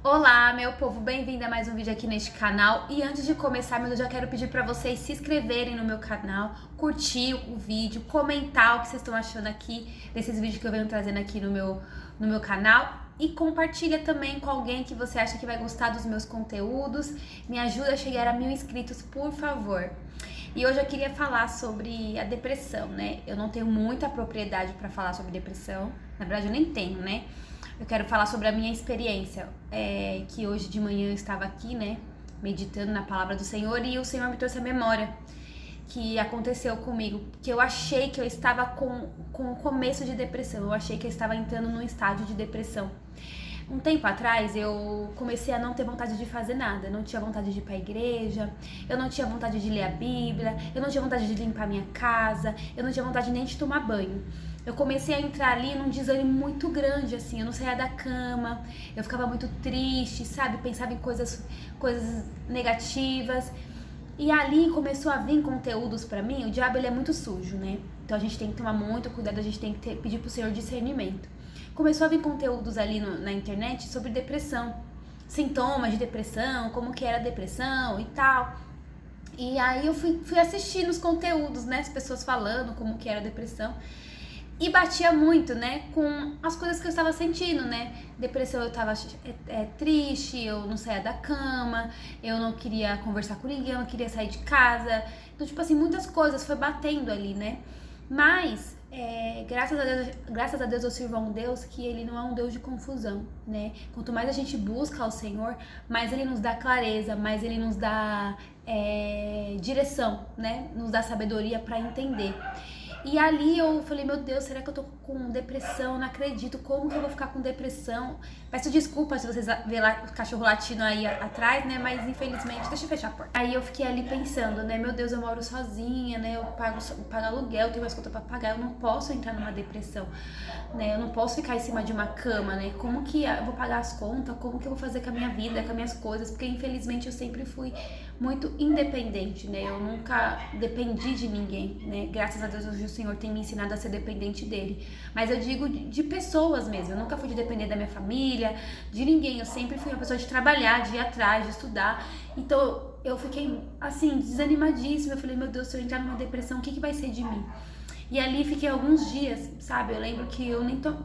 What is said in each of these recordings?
Olá, meu povo, bem-vindo a mais um vídeo aqui neste canal. E antes de começar, eu já quero pedir para vocês se inscreverem no meu canal, curtir o vídeo, comentar o que vocês estão achando aqui desses vídeos que eu venho trazendo aqui no meu canal. E compartilha também com alguém que você acha que vai gostar dos meus conteúdos. Me ajuda a chegar a 1000 inscritos, por favor. E hoje eu queria falar sobre a depressão, né? Eu não tenho muita propriedade para falar sobre depressão. Na verdade, eu nem tenho, né? Eu quero falar sobre a minha experiência, que hoje de manhã eu estava aqui, né, meditando na palavra do Senhor e o Senhor me trouxe a memória que aconteceu comigo, que eu achei que eu estava com o começo de depressão, eu achei que eu estava entrando num estágio de depressão. Um tempo atrás eu comecei a não ter vontade de fazer nada, eu não tinha vontade de ir pra igreja, eu não tinha vontade de ler a Bíblia, eu não tinha vontade de limpar minha casa, eu não tinha vontade nem de tomar banho. Eu comecei a entrar ali num desânimo muito grande, assim, eu não saía da cama, eu ficava muito triste, sabe, pensava em coisas negativas. E ali começou a vir conteúdos pra mim. O diabo, ele é muito sujo, né? Então a gente tem que tomar muito cuidado, a gente tem que pedir pro Senhor discernimento. Começou a vir conteúdos ali na internet sobre depressão, sintomas de depressão, como que era a depressão e tal. E aí eu fui assistir nos conteúdos, né, as pessoas falando como que era a depressão. E batia muito, né, com as coisas que eu estava sentindo, né? Depressão, eu estava triste, eu não saía da cama, eu não queria conversar com ninguém, eu não queria sair de casa. Então, tipo assim, muitas coisas foi batendo ali, né? Mas, graças a Deus eu sirvo a um Deus que ele não é um Deus de confusão, né? Quanto mais a gente busca ao Senhor, mais ele nos dá clareza, mais ele nos dá direção, né? Nos dá sabedoria para entender. E ali eu falei, meu Deus, será que eu tô com depressão? Não acredito, como que eu vou ficar com depressão? Peço desculpa se vocês verem lá o cachorro latindo aí atrás, né? Mas infelizmente, deixa eu fechar a porta. Aí eu fiquei ali pensando, né? Meu Deus, eu moro sozinha, né? Eu pago aluguel, tenho mais conta pra pagar, eu não posso entrar numa depressão, né? Eu não posso ficar em cima de uma cama, né? Como que eu vou pagar as contas? Como que eu vou fazer com a minha vida, com as minhas coisas? Porque infelizmente eu sempre fui muito independente, né? Eu nunca dependi de ninguém, né? Graças a Deus hoje o Senhor tem me ensinado a ser dependente dele. Mas eu digo de pessoas mesmo. Eu nunca fui de depender da minha família, de ninguém. Eu sempre fui uma pessoa de trabalhar, de ir atrás, de estudar. Então eu fiquei assim, desanimadíssima. Eu falei, meu Deus, se eu entrar numa depressão, o que vai ser de mim? E ali fiquei alguns dias, sabe? Eu lembro que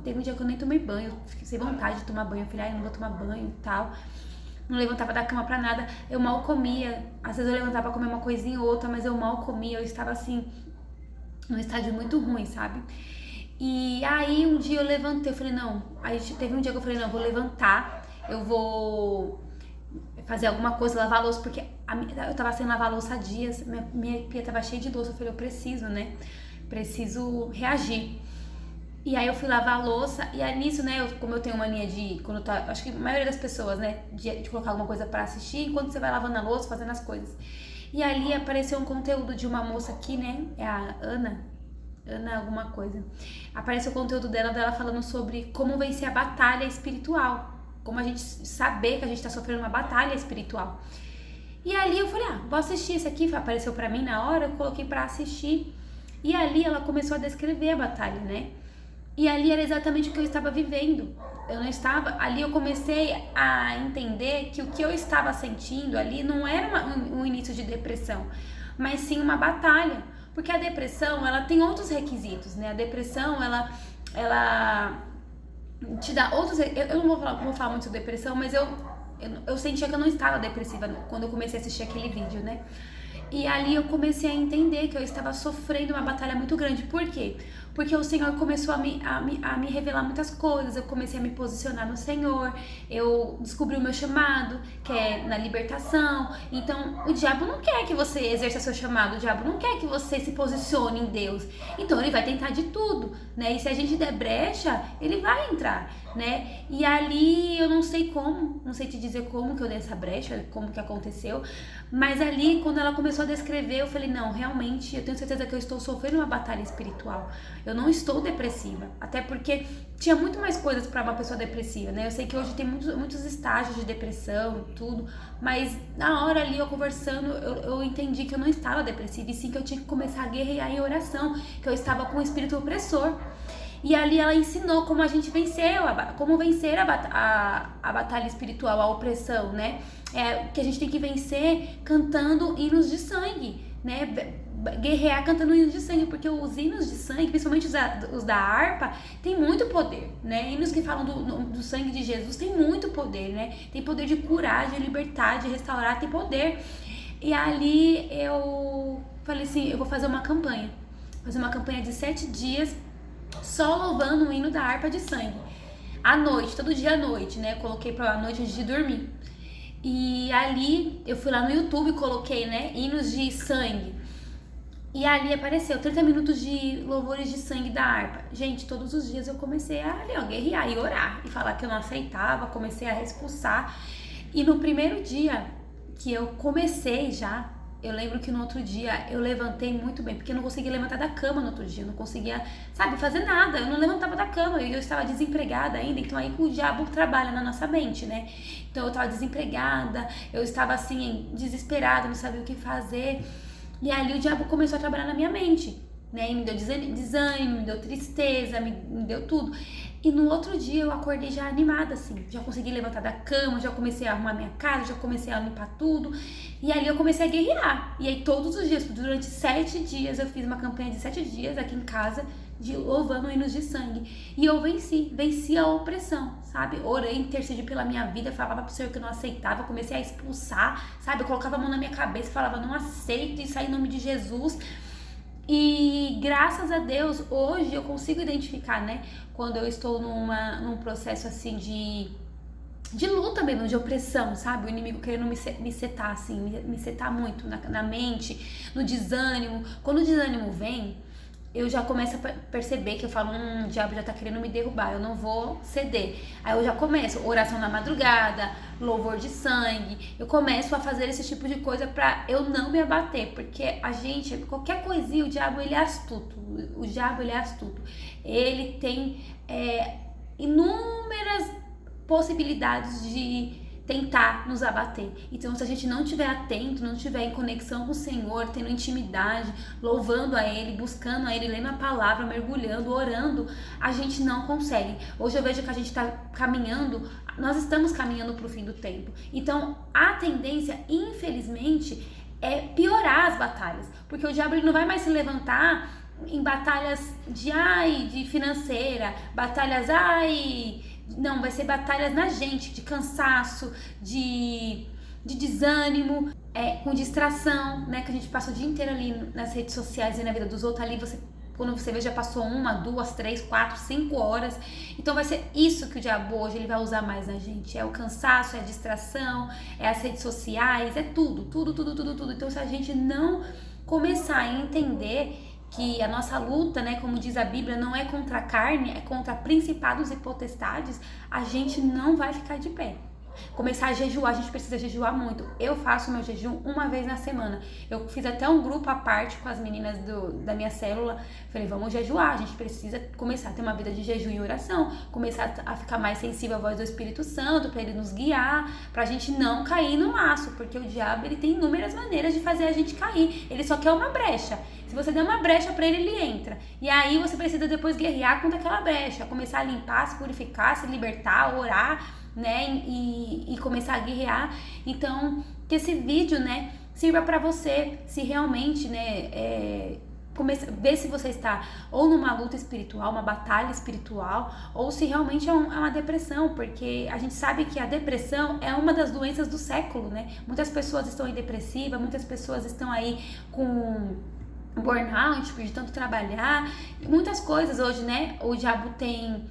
teve um dia que eu nem tomei banho, eu fiquei sem vontade de tomar banho. Eu falei, eu não vou tomar banho e tal. Não levantava da cama pra nada, eu mal comia. Às vezes eu levantava pra comer uma coisinha ou outra, mas eu mal comia, eu estava assim, num estágio muito ruim, sabe? E aí um dia eu levantei, eu falei, não, aí teve um dia que eu falei, não, eu vou levantar, eu vou fazer alguma coisa, lavar a louça, porque eu tava sem lavar a louça há dias, minha pia tava cheia de louça, eu falei, eu preciso, né? Preciso reagir. E aí eu fui lavar a louça, e aí nisso, né, como eu tenho mania de, acho que a maioria das pessoas, né, de colocar alguma coisa pra assistir enquanto você vai lavando a louça, fazendo as coisas. E ali apareceu um conteúdo de uma moça aqui, né, é a Ana alguma coisa. Apareceu o conteúdo dela falando sobre como vencer a batalha espiritual, como a gente saber que a gente tá sofrendo uma batalha espiritual. E ali eu falei, vou assistir esse aqui, apareceu pra mim na hora, eu coloquei pra assistir. E ali ela começou a descrever a batalha, né? E ali era exatamente o que eu estava vivendo. Ali eu comecei a entender que o que eu estava sentindo ali não era um início de depressão, mas sim uma batalha. Porque a depressão, ela tem outros requisitos, né? A depressão, ela te dá outros... Eu não vou falar muito sobre depressão, mas eu sentia que eu não estava depressiva quando eu comecei a assistir aquele vídeo, né? E ali eu comecei a entender que eu estava sofrendo uma batalha muito grande. Por quê? Porque o Senhor começou a me revelar muitas coisas. Eu comecei a me posicionar no Senhor. Eu descobri o meu chamado, que é na libertação. Então, o diabo não quer que você exerça seu chamado. O diabo não quer que você se posicione em Deus. Então, ele vai tentar de tudo, né? E se a gente der brecha, ele vai entrar, né? E ali, eu não sei como, não sei te dizer como que eu dei essa brecha, como que aconteceu. Mas ali, quando ela começou a descrever, eu falei, não, realmente, eu tenho certeza que eu estou sofrendo uma batalha espiritual. Eu não estou depressiva, até porque tinha muito mais coisas para uma pessoa depressiva, né? Eu sei que hoje tem muitos estágios de depressão e tudo, mas na hora ali, eu conversando, eu entendi que eu não estava depressiva, e sim que eu tinha que começar a guerrear em oração, que eu estava com um espírito opressor. E ali ela ensinou como a gente venceu, como vencer a batalha espiritual, a opressão, né? Que a gente tem que vencer cantando hinos de sangue, né? Guerrear cantando hinos de sangue, porque os hinos de sangue, principalmente os da harpa, tem muito poder, né? Hinos que falam do sangue de Jesus tem muito poder, né? Tem poder de curar, de libertar, de restaurar, tem poder. E ali eu falei assim, eu vou fazer uma campanha de 7 dias só louvando o hino da harpa de sangue. À noite, todo dia à noite, né? Coloquei pra noite antes de dormir. E ali eu fui lá no YouTube e coloquei, né, hinos de sangue. E ali apareceu 30 minutos de louvores de sangue da harpa. Gente, todos os dias eu comecei a guerrear e orar. E falar que eu não aceitava, comecei a expulsar. E no primeiro dia que eu comecei já, eu lembro que no outro dia eu levantei muito bem, porque eu não conseguia levantar da cama no outro dia, eu não conseguia, sabe, fazer nada, eu não levantava da cama, eu estava desempregada ainda, então aí o diabo trabalha na nossa mente, né? Então eu estava desempregada, eu estava assim, desesperada, não sabia o que fazer, e ali o diabo começou a trabalhar na minha mente, né? E me deu desânimo, me deu tristeza, me deu tudo. E no outro dia eu acordei já animada, assim, já consegui levantar da cama, já comecei a arrumar minha casa, já comecei a limpar tudo. E ali eu comecei a guerrear. E aí todos os dias, durante 7 dias, eu fiz uma campanha de 7 dias aqui em casa, de louvando hinos de sangue. E eu venci a opressão, sabe? Orei, intercedi pela minha vida, falava pro Senhor que eu não aceitava, comecei a expulsar, sabe? Eu colocava a mão na minha cabeça e falava, não aceito, isso aí em nome de Jesus. E graças a Deus, hoje eu consigo identificar, né? Quando eu estou num processo assim de luta mesmo, de opressão, sabe? O inimigo querendo me setar, assim, me setar muito na mente, no desânimo. Quando o desânimo vem, eu já começo a perceber que eu falo, o diabo já tá querendo me derrubar, eu não vou ceder. Aí eu já começo, oração na madrugada, louvor de sangue, eu começo a fazer esse tipo de coisa pra eu não me abater, porque a gente, qualquer coisinha, o diabo ele é astuto, ele tem inúmeras possibilidades de tentar nos abater. Então, se a gente não estiver atento, não estiver em conexão com o Senhor, tendo intimidade, louvando a Ele, buscando a Ele, lendo a palavra, mergulhando, orando, a gente não consegue. Hoje eu vejo que a gente está caminhando, nós estamos caminhando para o fim do tempo. Então, a tendência, infelizmente, é piorar as batalhas, porque o diabo ele não vai mais se levantar em batalhas de financeira, batalhas não, vai ser batalhas na gente, de cansaço, de desânimo, com distração, né? Que a gente passa o dia inteiro ali nas redes sociais e na vida dos outros. Ali quando você vê, já passou 1, 2, 3, 4, 5 horas. Então vai ser isso que o diabo hoje ele vai usar mais na gente. É o cansaço, é a distração, é as redes sociais, é tudo. Então se a gente não começar a entender que a nossa luta, né, como diz a Bíblia, não é contra a carne, é contra principados e potestades, a gente não vai ficar de pé. Começar a jejuar, a gente precisa jejuar muito. Eu faço meu jejum uma vez na semana. Eu fiz até um grupo à parte com as meninas da minha célula. Falei, vamos jejuar, a gente precisa começar a ter uma vida de jejum e oração, começar a ficar mais sensível à voz do Espírito Santo, para ele nos guiar, pra gente não cair no laço, porque o diabo ele tem inúmeras maneiras de fazer a gente cair. Ele só quer uma brecha. Se você der uma brecha pra ele, ele entra. E aí você precisa depois guerrear contra aquela brecha, começar a limpar, se purificar, se libertar, orar, né, e começar a guerrear. Então, que esse vídeo, né, sirva pra você, se realmente, né, ver se você está ou numa luta espiritual, uma batalha espiritual, ou se realmente é uma depressão, porque a gente sabe que a depressão é uma das doenças do século, né? Muitas pessoas estão aí depressivas, muitas pessoas estão aí com burnout, de tanto trabalhar, muitas coisas hoje, né? O diabo tem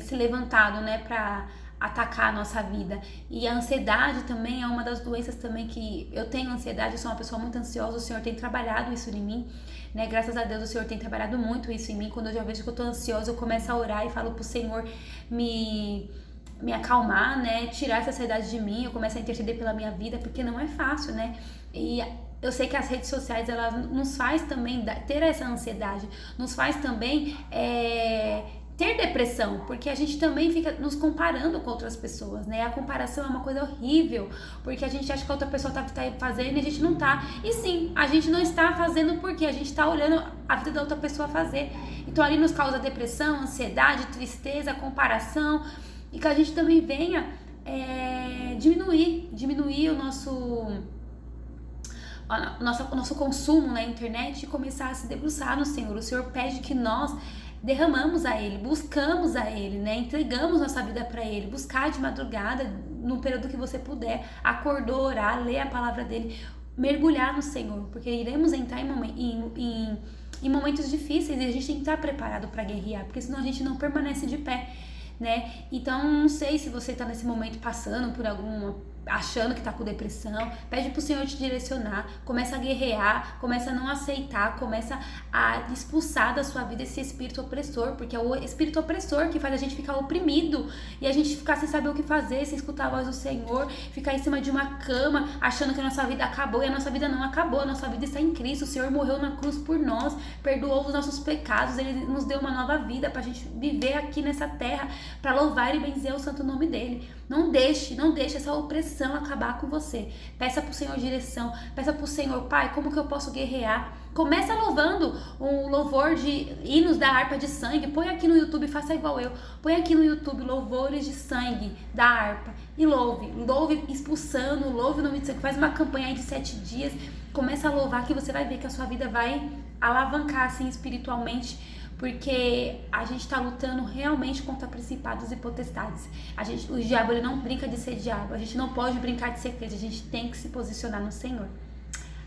se levantado, né, pra atacar a nossa vida. E a ansiedade também é uma das doenças também que eu tenho ansiedade, eu sou uma pessoa muito ansiosa, o Senhor tem trabalhado isso em mim, né? Graças a Deus o Senhor tem trabalhado muito isso em mim. Quando eu já vejo que eu tô ansiosa, eu começo a orar e falo pro Senhor me acalmar, né? Tirar essa ansiedade de mim, eu começo a interceder pela minha vida, porque não é fácil, né? E eu sei que as redes sociais, elas nos faz também ter essa ansiedade, nos faz também ter depressão, porque a gente também fica nos comparando com outras pessoas, né? A comparação é uma coisa horrível, porque a gente acha que a outra pessoa tá fazendo e a gente não tá. E sim, a gente não está fazendo porque a gente tá olhando a vida da outra pessoa fazer. Então ali nos causa depressão, ansiedade, tristeza, comparação, e que a gente também venha diminuir o nosso consumo na internet e começar a se debruçar no Senhor. O Senhor pede que nós derramamos a Ele, buscamos a Ele, né? Entregamos nossa vida para Ele, buscar de madrugada, no período que você puder, acordar, orar, ler a palavra dEle, mergulhar no Senhor, porque iremos entrar em momentos difíceis e a gente tem que estar preparado para guerrear, porque senão a gente não permanece de pé, né? Então, não sei se você tá nesse momento passando por achando que tá com depressão, pede pro Senhor te direcionar, começa a guerrear, começa a não aceitar, começa a expulsar da sua vida esse espírito opressor, porque é o espírito opressor que faz a gente ficar oprimido e a gente ficar sem saber o que fazer, sem escutar a voz do Senhor, ficar em cima de uma cama achando que a nossa vida acabou, e a nossa vida não acabou, a nossa vida está em Cristo. O Senhor morreu na cruz por nós, perdoou os nossos pecados, Ele nos deu uma nova vida pra gente viver aqui nessa terra, pra louvar e benzer o santo nome dEle. Não deixe essa opressão acabar com você. Peça pro Senhor direção, peça pro Senhor: Pai, como que eu posso guerrear? Começa louvando um louvor de hinos da harpa de sangue. Põe aqui no YouTube, faça igual eu. Põe aqui no YouTube louvores de sangue da harpa e louve expulsando, louve o nome de sangue. Faz uma campanha aí de 7 dias. Começa a louvar, que você vai ver que a sua vida vai alavancar assim espiritualmente, porque a gente tá lutando realmente contra principados e potestades. O diabo, ele não brinca de ser diabo, a gente não pode brincar de ser crente, a gente tem que se posicionar no Senhor.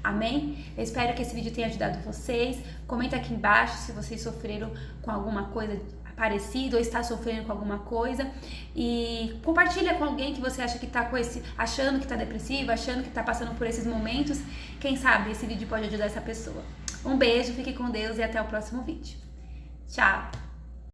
Amém? Eu espero que esse vídeo tenha ajudado vocês. Comenta aqui embaixo se vocês sofreram com alguma coisa parecida ou está sofrendo com alguma coisa, e compartilha com alguém que você acha que tá achando que tá depressivo, achando que tá passando por esses momentos. Quem sabe esse vídeo pode ajudar essa pessoa. Um beijo, fique com Deus e até o próximo vídeo. Tchau!